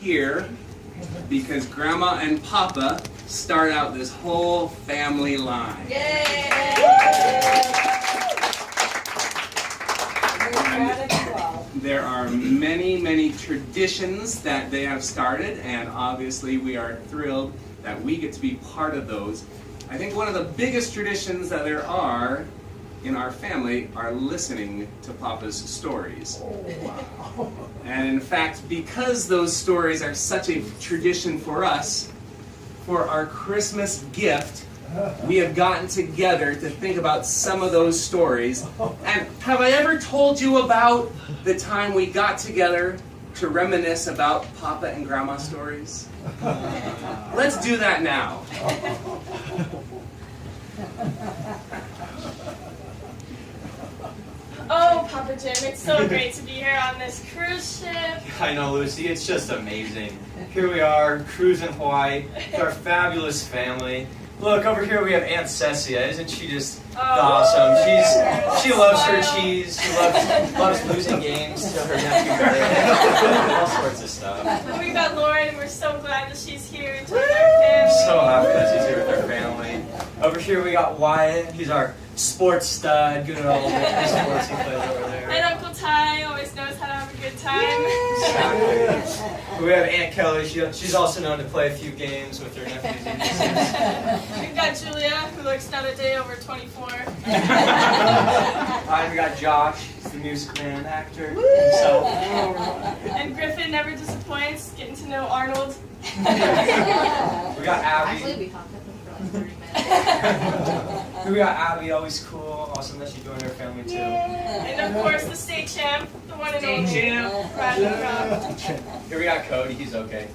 here because Grandma and Papa start out this whole family line. Yay! There are many, many traditions that they have started, and obviously we are thrilled that we get to be part of those. I think one of the biggest traditions that there are in our family are listening to Papa's stories. Oh, wow. And in fact, because those stories are such a tradition for us, for our Christmas gift, we have gotten together to think about some of those stories. And have I ever told you about the time we got together to reminisce about Papa and Grandma stories? Let's do that now. Oh, Papa Jim, it's so great to be here on this cruise ship. I know, Lucy, it's just amazing. Here we are, cruising Hawaii with our fabulous family. Look, over here we have Aunt Cecia. Isn't she just awesome? She loves her cheese. She loves losing games to her nephew. All sorts of stuff. And we've got Lauren, and we're so glad that she's here to with our family. So happy that she's here with her family. Over here we got Wyatt. He's our sports stud. Good old sports he plays over there. And Uncle Ty always knows how to have a good time. Exactly. We have Aunt Kelly. She's also known to play a few games with her nephews and nieces. We've got Julia, who looks another day over 24. Hi, we got Josh. He's the Music Man actor himself. And Griffin never disappoints, getting to know Arnold. We got Abby. Actually, we talked with them for like 30 minutes. We got Abby, always cool. Awesome that she joined our family too. And of course, the state champ, the one and only, Bradley Croft. Here we got Cody. He's okay.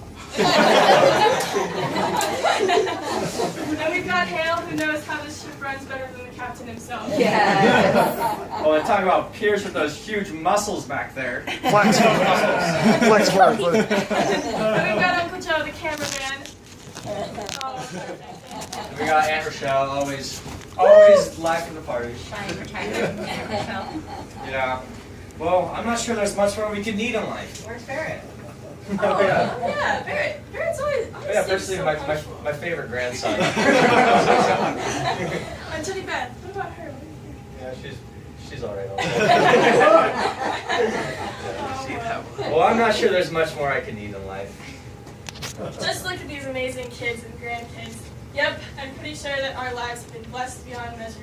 And we've got Hale, who knows how the ship runs better than the captain himself. Yeah. Well, and talk about Pierce with those huge muscles back there. Flex muscles. Flex And we've got Uncle Joe, the cameraman. Oh, perfect. And we got Aunt Rochelle, always life in the party. Yeah. Well, I'm not sure there's much more we could need in life. Where's Barrett? Oh, yeah, Barrett. Barrett's always Yeah, seems especially so my punctual. favorite grandson. And Jenny Beth, what about her? Yeah, she's alright. Oh, Well, I'm not sure there's much more I can need in life. just look at these amazing kids and grandkids. Yep, I'm pretty sure that our lives have been blessed beyond measure.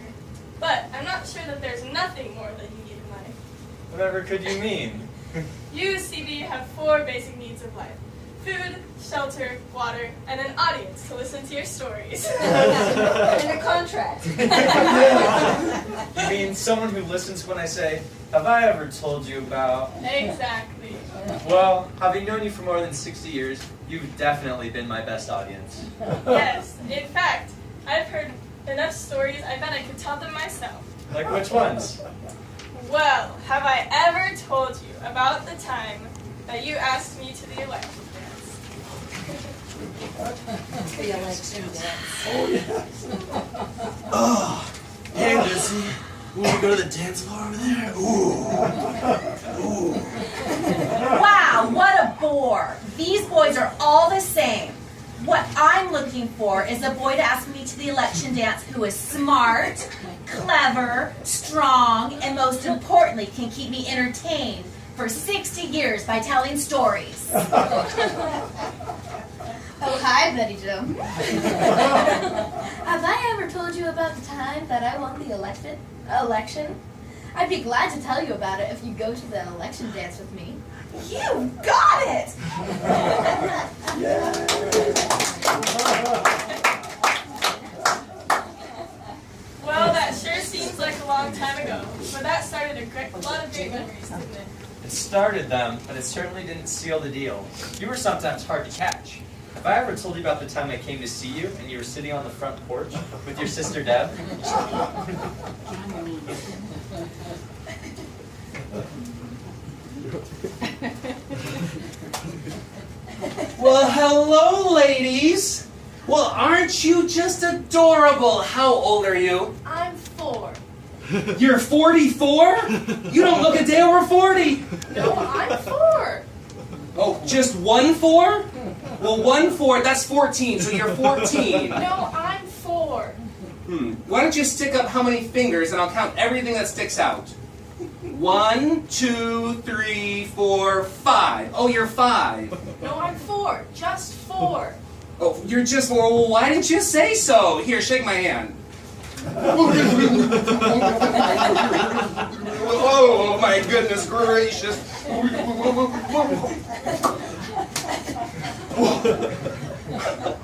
But I'm not sure that there's nothing more that you need in life. Whatever could you mean? You, CB, have 4 basic needs of life. Food, shelter, water, and an audience to listen to your stories. And a contract. You mean someone who listens when I say, have I ever told you about... Exactly. Well, having known you for more than 60 years, you've definitely been my best audience. Yes, in fact, I've heard enough stories I bet I could tell them myself. Like which ones? Well, have I ever told you about the time that you asked me to the election dance? The election dance. Oh, yes. Oh, hey, Lucy. Will we go to the dance floor over there? Ooh. Wow, what a bore. These boys are all the same. What I'm looking for is a boy to ask me to the election dance who is smart, clever, strong, and most importantly can keep me entertained for 60 years by telling stories. Oh, hi, Betty Jo. Have I ever told you about the time that I won the election? I'd be glad to tell you about it if you go to the election dance with me. You got it! Well, that sure seems like a long time ago, but that started a lot of great memories, didn't it? It started them, but it certainly didn't seal the deal. You were sometimes hard to catch. Have I ever told you about the time I came to see you and you were sitting on the front porch with your sister Deb? Well, hello, ladies. Well, aren't you just adorable? How old are you? I'm 4. You're 44? You don't look a day over 40. No, I'm 4. Oh, just 1 4? Well, 1 4, that's 14, so you're 14. No, I'm 4. Why don't you stick up how many fingers and I'll count everything that sticks out. 1, 2, 3, 4, 5. Oh, you're 5. No, I'm 4. Just 4. Oh, you're just 4. Well, why didn't you say so? Here, shake my hand. Oh, my goodness gracious.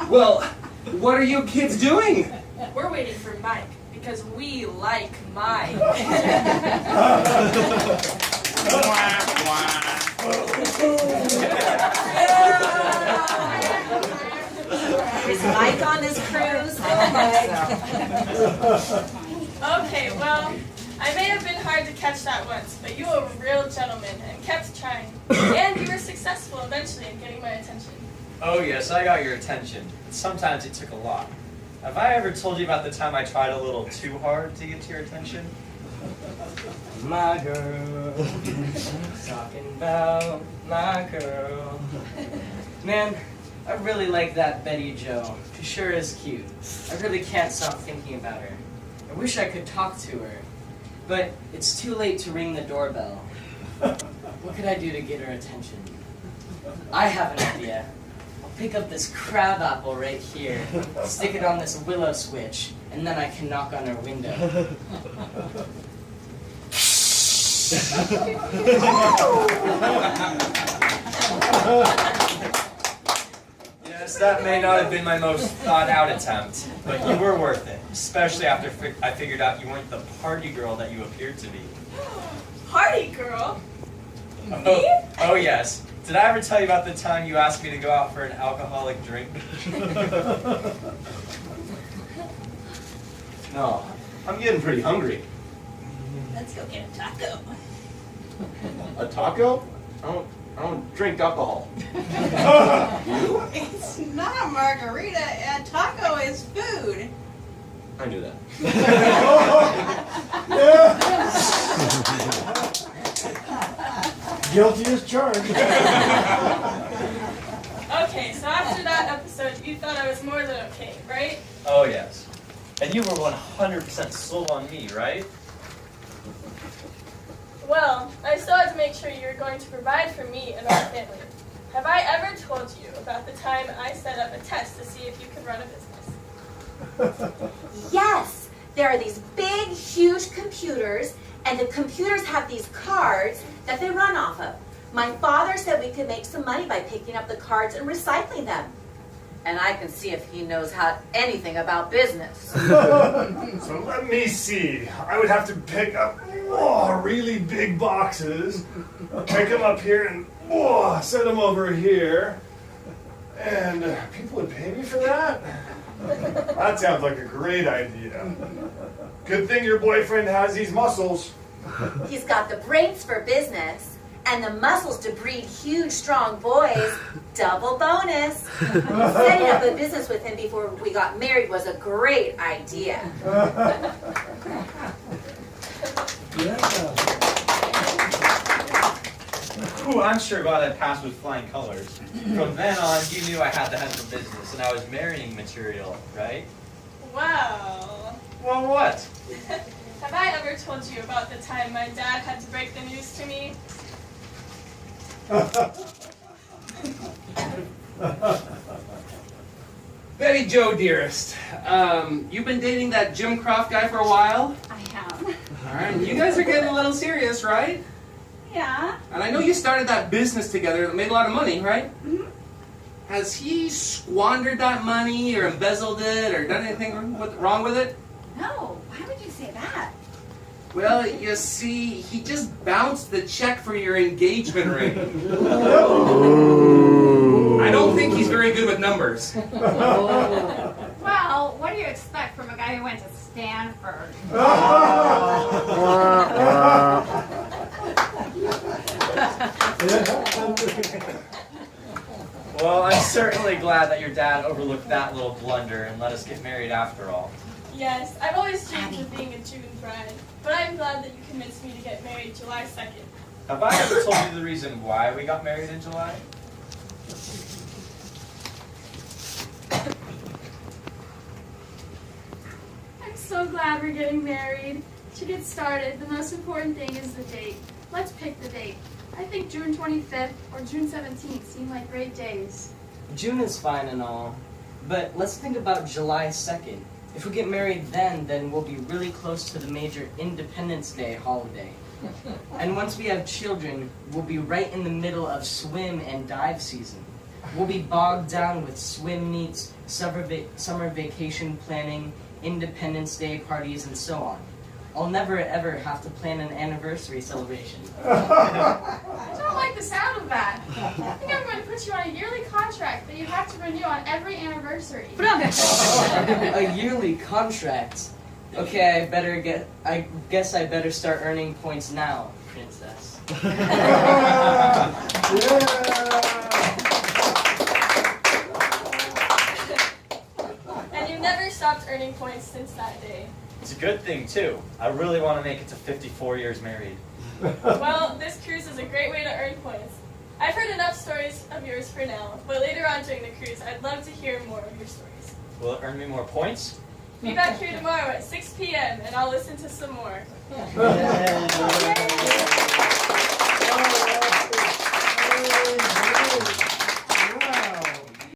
Well, what are you kids doing? We're waiting for Mike because we like Mike. Is Mike on this cruise? Okay, well, I may have been hard to catch that once, but you were a real gentleman and kept trying. And you were successful eventually in getting my attention. Oh yes, I got your attention. Sometimes it took a lot. Have I ever told you about the time I tried a little too hard to get to your attention? My girl, talking about my girl. Man, I really like that Betty Jo. She sure is cute. I really can't stop thinking about her. I wish I could talk to her, but it's too late to ring the doorbell. What could I do to get her attention? I have an idea. I'll pick up this crab apple right here, stick it on this willow switch, and then I can knock on her window. Yes, that may not have been my most thought-out attempt, but you were worth it, especially after I figured out you weren't the party girl that you appeared to be. Party girl? Oh yes. Did I ever tell you about the time you asked me to go out for an alcoholic drink? No, I'm getting pretty hungry. Let's go get a taco. A taco? I don't drink alcohol. It's not a margarita. A taco is food. I knew that. Guilty as charged. Okay, so after that episode, you thought I was more than okay, right? Oh yes. And you were 100% sold on me, right? Well, I still had to make sure you were going to provide for me and our family. Have I ever told you about the time I set up a test to see if you could run a business? Yes, there are these big, huge computers, and the computers have these cards that they run off of. My father said we could make some money by picking up the cards and recycling them. And I can see if he knows anything about business. So let me see. I would have to pick up really big boxes, pick them up here and set them over here. And people would pay me for that? That sounds like a great idea. Good thing your boyfriend has these muscles. He's got the brains for business and the muscles to breed huge, strong boys. Double bonus. Setting up a business with him before we got married was a great idea. Ooh, I'm sure glad I passed with flying colors. From then on, you knew I had to have the business, and I was marrying material, right? Wow. Well, what? Have I ever told you about the time my dad had to break the news to me? Betty Jo, dearest, you've been dating that Jim Croft guy for a while? I have. All right, you guys are getting a little serious, right? Yeah. And I know you started that business together that made a lot of money, right? Mm-hmm. Has he squandered that money or embezzled it or done anything wrong with it? No. Why would you say that? Well, you see, he just bounced the check for your engagement ring. I don't think he's very good with numbers. Well, what do you expect from a guy who went to Stanford? Well, I'm certainly glad that your dad overlooked that little blunder and let us get married after all. Yes, I've always dreamed of being a June bride, but I'm glad that you convinced me to get married July 2nd. Have I ever told you the reason why we got married in July? I'm so glad we're getting married. To get started, the most important thing is the date. Let's pick the date. I think June 25th or June 17th seem like great days. June is fine and all, but let's think about July 2nd. If we get married then we'll be really close to the major Independence Day holiday. And once we have children, we'll be right in the middle of swim and dive season. We'll be bogged down with swim meets, summer vacation planning, Independence Day parties, and so on. I'll never ever have to plan an anniversary celebration. I don't like the sound of that. I think I'm going to put you on a yearly contract that you have to renew on every anniversary. A yearly contract? Okay, I guess I better start earning points now, princess. And you've never stopped earning points since that day. It's a good thing, too. I really want to make it to 54 years married. Well, this cruise is a great way to earn points. I've heard enough stories of yours for now, but later on during the cruise, I'd love to hear more of your stories. Will it earn me more points? Be back here tomorrow at 6 p.m. and I'll listen to some more. Yay.